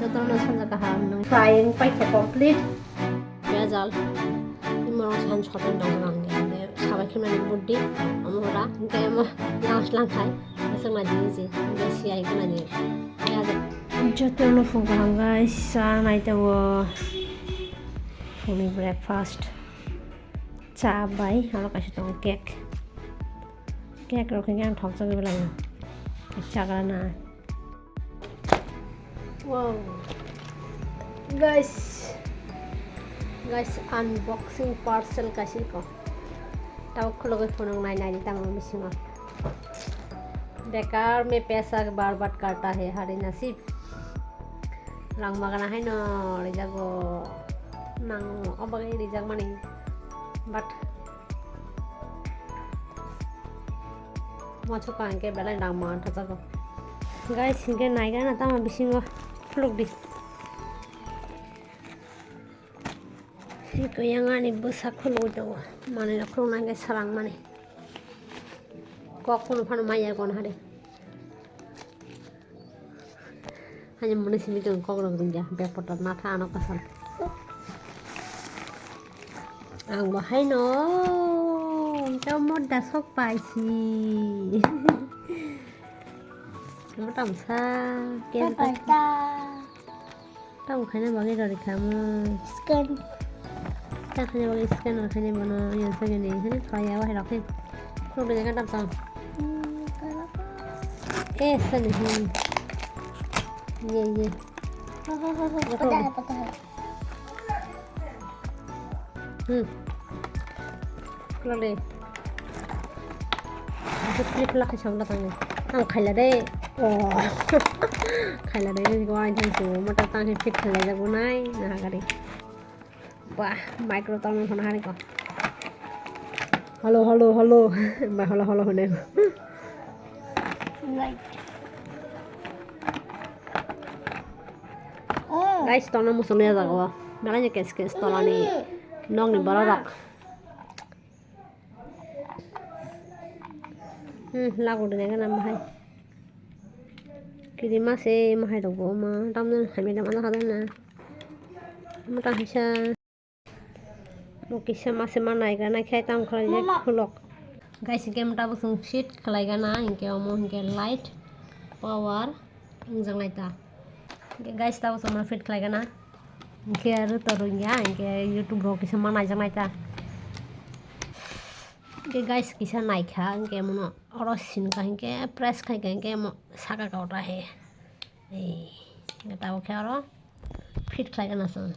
Jatano Chajak ham frying paite complete. Bezal imorong san choton dong nge sabai khimani buddi amora nge mo yawas langkai besang na dizi nge siai kana ni ya Jatano phone ham guys sa naita wo phone breakfast cha bai aro kaisi tong cake rok keng thok jage belai chagana. Wow guys unboxing parcel kasi ko tao खुलोगे phone नाई नाई तंग missing बेकार में पैसा बार काटा है हारी नसीब रंग मगना है न रिजागो नंग अबगे रिजाग मनी बट मचो कांके बेला रंग मान थजागो गाइस हिंगे नाइगा ना तंग missing खुलोग the Iko yang ani busa khulu do mane khulu nang sarang mane kok kono phano maya kon hare hanya mone sini kong kok rong dingja bepot na tha no kasal ang bahai no tao mod da sok pai si nó tầm xa kem ta tao khai na bagi rồi kamu scan tak hanya bagi scan और hanya mana yang saya ni hanya kaya wah rakin kalau dia kan tam tam sana ye patah kalau deh kita pelak macam datang ni ang kaya deh kaya deh ni gua ini tu mata tang fit kaya jago nai nah kari wah micro tong phone hari ko hello ba hello hone right guys tong mo sone jago makanya kes tolani nong ni barak lagu dene kan mahai kiri masih mahai dogo ma tamne hami da mana kadana mata hisa Mukisa masih mana ikan nak khai tam khalai je khulok guys game ta busung sheet khalai gana inke omo inke light power ingjang naita guys ta busung fit khalai gana inke aru torunya inke youtube ro kisa mana jang naita inke guys kisa naikha inke mono orosin ka inke press khai ka inke mo saka ka ota he ei inke ta okhe aro fit khalai gana son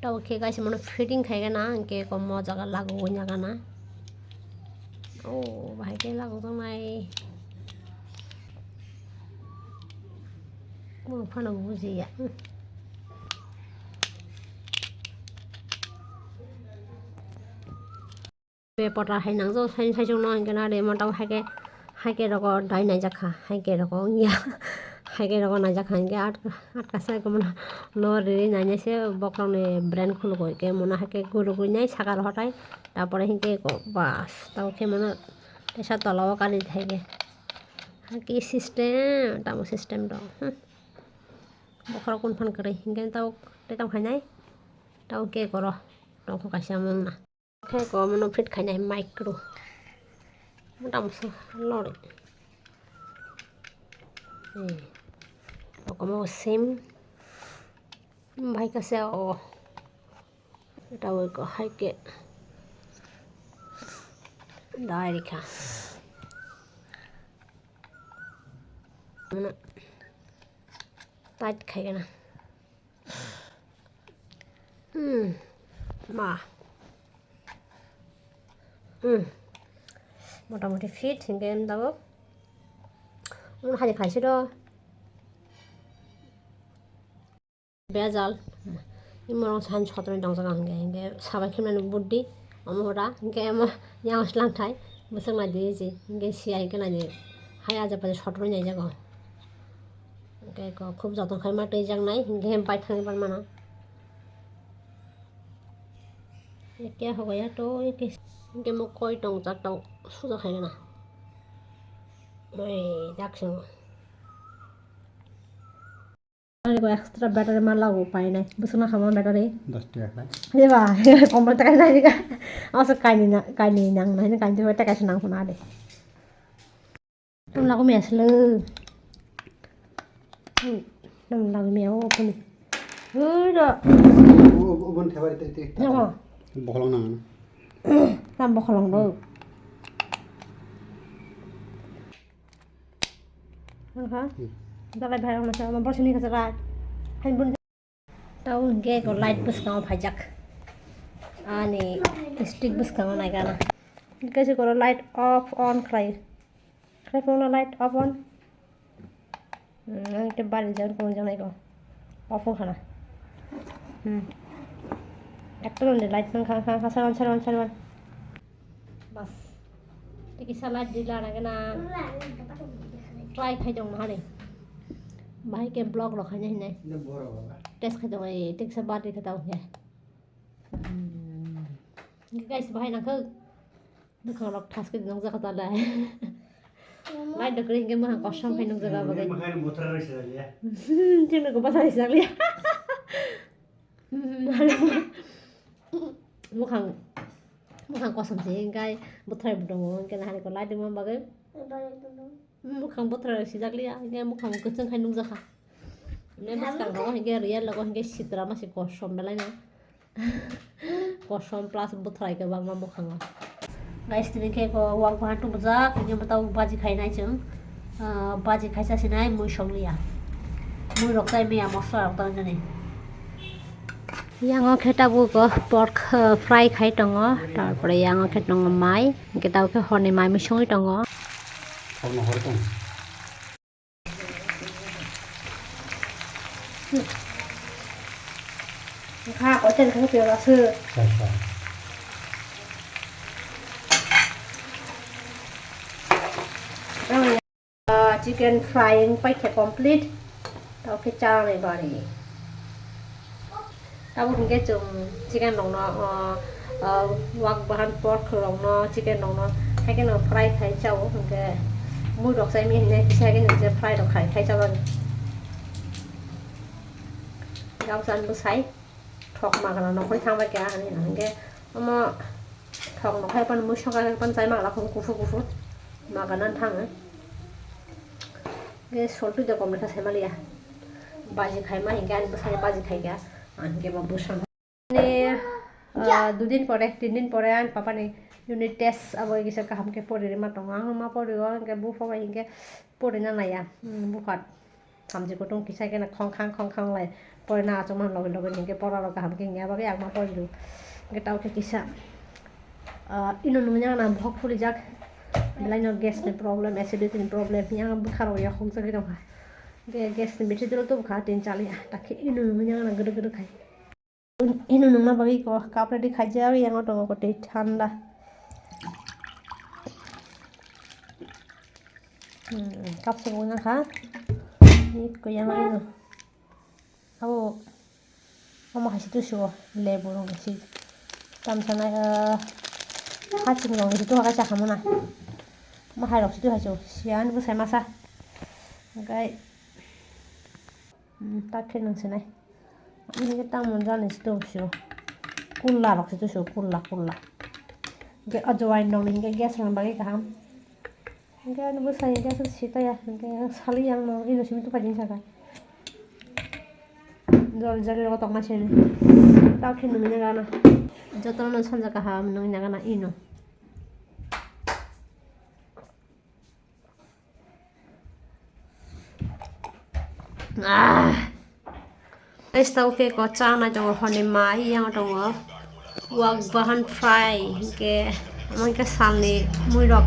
tau ke guys mono fitting khai gana ke ko mo jaga lagu nya gana oh bahai ke lagu tong nai mo phano buji ya be pota hai nang jo sai sai jong no ngana de mo tau hai ke ro ko dai nai jakha hai ke ro ko ya hai ke ro ko nai jakha ke at ka sai ko mo no re nai ne se bokrong ne brand khulu ko ke mo na hai ke guru guru nai sakar hotai tapore hinke ko bas tau ke mo na esa tolaw kali thege ki system tamo system do bokro kon phone kare hinke tau te tam khai nai tau ke koro tau ko kaisa mo na ke ko mo fit khai nai micro mo tam so lore como sim baik kasi oh tawag ko hike dari ka mana tight kaya na ma মোটামুটি fit হিংকে দাও হাজি খাইছে তো বেজাল imorong san choton dong jang hinge sabai khimani buddi amora hinge ama yawas langthai besang na dizi hinge siai kana ni hai aja pa choton nyai jago hinge ko khub joton khai ma tei jang nai hinge hem pai thang ban mana ये क्या हो गया तो ये इनके मुख कोई टोंग तक तो सुधा खाएगा ना मैं Jackson Hari ko extra battery malago pai nai. Busuk na khamon battery. 10 টাকা Ye ba, kompor takai nai ka. Asa kaini nang nai kaini tu takai senang pun ada. Tum lagu mesle. Tum lagu meo pun. Udah. ওবন থেবারি তে Nyawa. বখলং না Tambah kolong do. Nongkha. Dalai bhai ona sa nombor sini ka sarai. Hain bun. Tau ge ko light bus ka phajak. Ani stick bus ka nai kana. Kaise koro light off on krai. Krai phone light off on. Te bari jan ko jan nai ko. Off on khana. একটা রোলে light নাং খা খা খা সারওয়ান বাস টিকি সালাদ দিলা নাগে না try খাই দং না রে ভাই কে ব্লগ রখাই নাই নাই টেস্ট খাই দং এই টেক সা বাদ খাতাও হে গাইস ভাই না খো দুখান রক ঠাস কে দং জাকা তালা লাইট দকরে কে মহা কসম খাই নং জায়গা বাগে মখাই মোতরা রইছে লাগিয়া তিন को पता नहीं सकलिया mukhang kosong sih kai botrai budong kena hari ko light dong bagai mukhang botrai si jakli ya ngai mukhang kucing khai nung jakha ne bas kang ro hinge real lago hinge sitra ma si kosom belai na kosom plus botrai ke bang ma mukhang guys tini ke ko wang ba tu baja ke batau baji khai nai chung baji khai sa sinai mui songlia mui rok tai me mosla rok ta ni yang khetabu ko pork fry khai tongo tarpore yang khetong mai ketau ke honi mai misoi tongo ono hor tong kha ko chen khang pyo la sư chicken frying pai ke complete tau ke cha nei bari tao cũng cái chung chicken nong nó hoặc bahan pork nong nó chicken nong nó hay cái nó fry khai châu cũng cái mua độc say miên này cái cái nó fry độc khai châu luôn gạo san bữa sáng thọc mà cái nó không thang với cái này là cái mà thọc nó hay pan mua xong cái pan trái mà là không cú phút mà cáiนั้นthang ấy cái số tuổi được còn được thấy mà liền baji khai mà hiện cái anh bữa sáng baji khai cái anke babu sama ne 2 दिन pore 3 दिन pore an papa ne unit test abo gisa ka hamke pore re ma tonga ma pore go anke bu phoga inge pore na na ya bu khat samje ko tong kisai ke na khong khang lai pore na choma log log inge pora log ka hamke nya ba ke ak ma pore du nge taw ke kisa ino nu nya na bhok phuli jak belai no gas ne problem acidity ne problem nya bu kharo ya khong sa ke dong gas ni beche dilo to kha tin chali takhe inu nu nya na gede khai inu nu na bagi ko kapre di khai jawi yang otong ko te thanda kap se bona kha ni ko yang inu abo mama hasi tu sho le borong si tam sana ha ching rong si tu ha cha khamona ma hai rok si tu ha cho sian bu sai ma sa gai tak khen nang senai ini kita monjan itu sih kulla rok itu sih kulla ke ajwain dong nih ke gas nang bagi kaham ke anu besar gas sita ya ke sali yang nang ini sih itu pajin sakai jol jari rok tok masih tak khen nang nyagana Jatano nang sanja kaham nang nyagana ino Esta oke ko chana jong hone mai yang dong wak bahan fry ke amang ke salni mui rok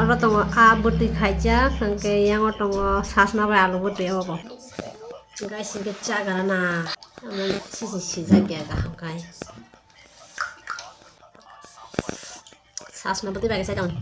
rotong a buti khaija ke yang dong sasna ba alu buti obo guys ke chaga na amang si ja ge ga kai sasna buti ba ke sai dong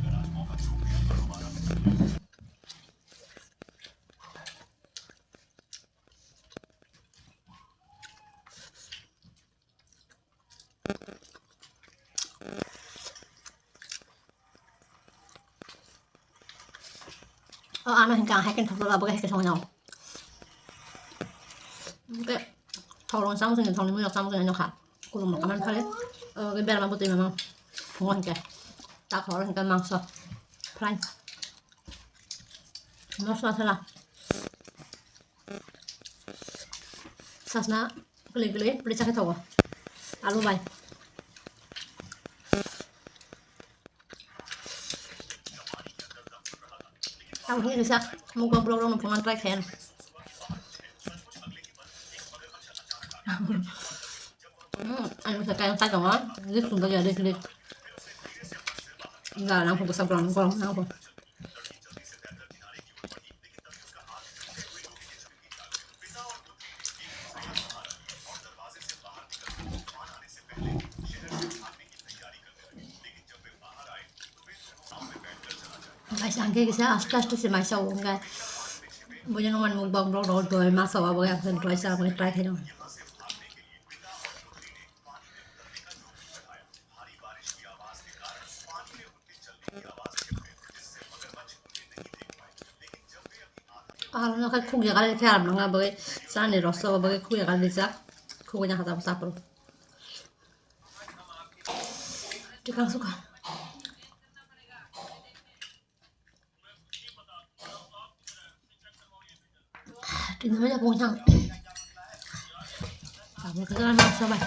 ano hinggang hakin thok la bagai ke song nhau cái thầu lòng xong rồi thầu này mới được xong rồi nó khát cùng một cái món đấy cái bè mà bột tìm mà ngon kìa ta khó là cái măng sọ plain nó sọ thế nào sasna geli beli sakit tahu alu bay tahu ini bisa mukbang vlog orang nongkrong try khen anh sẽ cay tay của nó rất cùng bây giờ đi giờ đang không có sắp lòng con nào không Guys, ang kaya kasi ask si my saw nga. Bunya naman mukbang vlog road boy masawa boy ang try sa mga try kayo. Kalau nak kuya kali kaya mga boy sa ni rosa boy kuya kali sa kuya hata sapro. Tikang suka. Di namanya Kwchak. Kamu kejalan maksa bay.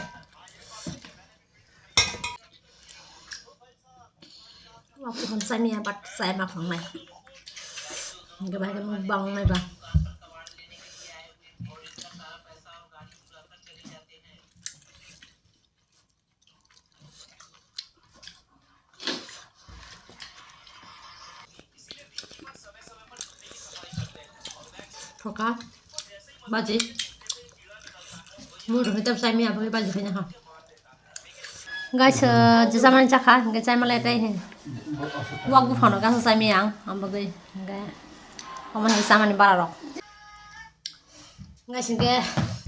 Waktu con sai mía bắt sai mặc phòng này. Cái bài cái mukbang này bà. Phocas baji mua được cái tập sai mía với baji phải nhá guys chỉ sao mà chắc hả cái sai mà lại đây này wag bu phano cái sai mía ang bagai cái ông mình sao mà đi bara rồi guys cái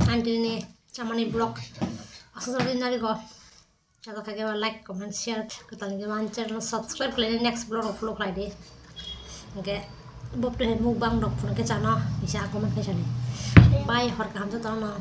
anh Tini sama nih vlog asal dari nari ko kalau kagak like comment share kita lagi channel subscribe kalian next vlog lagi cái bốc để mukbang đọc cái channel bisa comment cái channel bye hoặc cảm cho tao nào